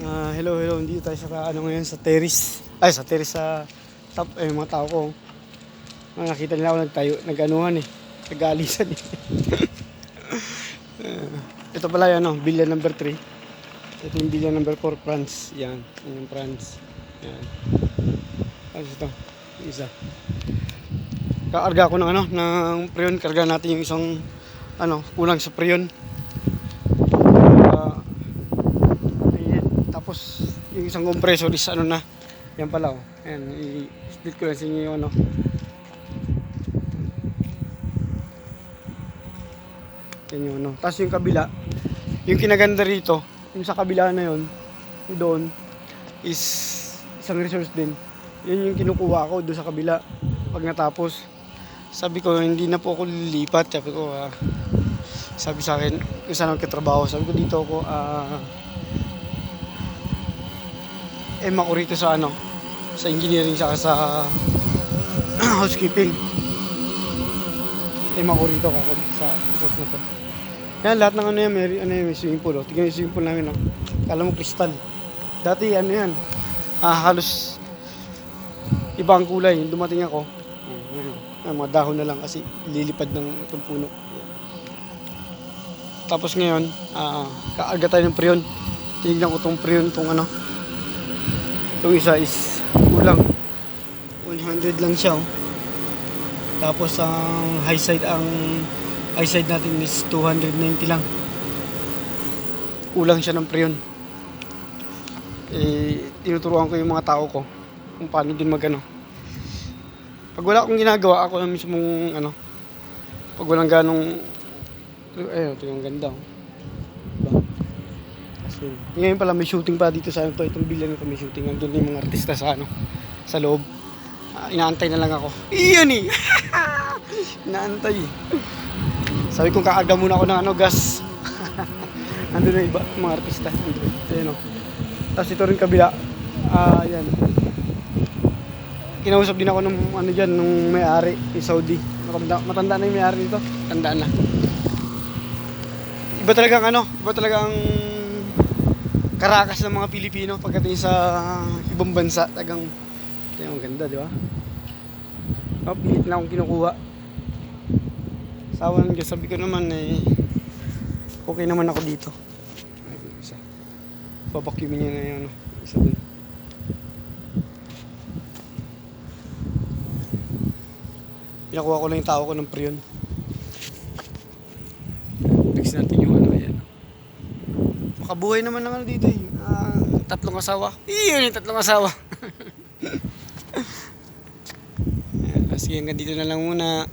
Hello. Hindi tayo sa ngayon sa terrace. Ay, sa terrace sa top. Mga tao ko. Nakita nila ako nag-anuhan eh. Nag-aalisan eh. Ito pala yan, billion number 3. Ito yung billion number 4, France. Yan yung France. Yan. Ano ito? Isa. Kaarga ko ng preyon. Karga natin yung isang, kulang sa preyon. Tapos yung isang compressor is yan pala ayan, i-split ko lang sa inyo yung yan yung tapos yung kabila, yung kinaganda rito, yung sa kabila na yun, doon is isang resource din. Yun yung kinukuha ko doon sa kabila. Pag natapos, sabi ko hindi na po ako lilipat. Sabi sa akin kung saan ako katrabaho, sabi ko dito ako ako rito sa sa engineering saka sa housekeeping. Ako rito ako sa resort na to. Yan lahat ng yan, may swimming pool. Tingnan yung swimming pool namin. Kala mo kristal. Dati yan. Halos ibang kulay. Dumating ako. Mga dahon na lang kasi lilipad ng itong puno. Tapos ngayon, kaarga tayo ng preyon. Tinignan ko itong preyon, itong Itong isa is kulang 100 lang siya. Tapos ang high side natin is 290 lang. Kulang siya ng preyon. Tinuturuan ko yung mga tao ko kung paano din pag wala akong ginagawa, ako na mismong pag walang ganong ito yung ganda. Ngayon pala may shooting pa dito sa itong billion na may shooting. Andun yung mga artista sa loob. Inaantay na lang ako. Iyon eh. Inaantay. Sabi kong kaarga muna ako ng gas. Andun na iba mga artista. Ayun Tapos ito rin kabila. Yan. Kinausap din ako nung nung may-ari ni Saudi. Matanda na yung may-ari dito. Tandaan na. Iba talagang karakas ng mga Pilipino pagdating sa ibang bansa. Tagang ang ganda, di ba? Pilit na akong kinukuha. Sawa ng Diyos, sabi ko naman okay naman ako dito. Isa. Papakyumin niya na yung isa dun. Pinakuha ko lang yung tao ko ng preyon. Fix natin yung yan. Makabuhay naman ng dito eh. 3 asawa. Iyon yung 3 asawa. Sige, hanggang dito na lang muna.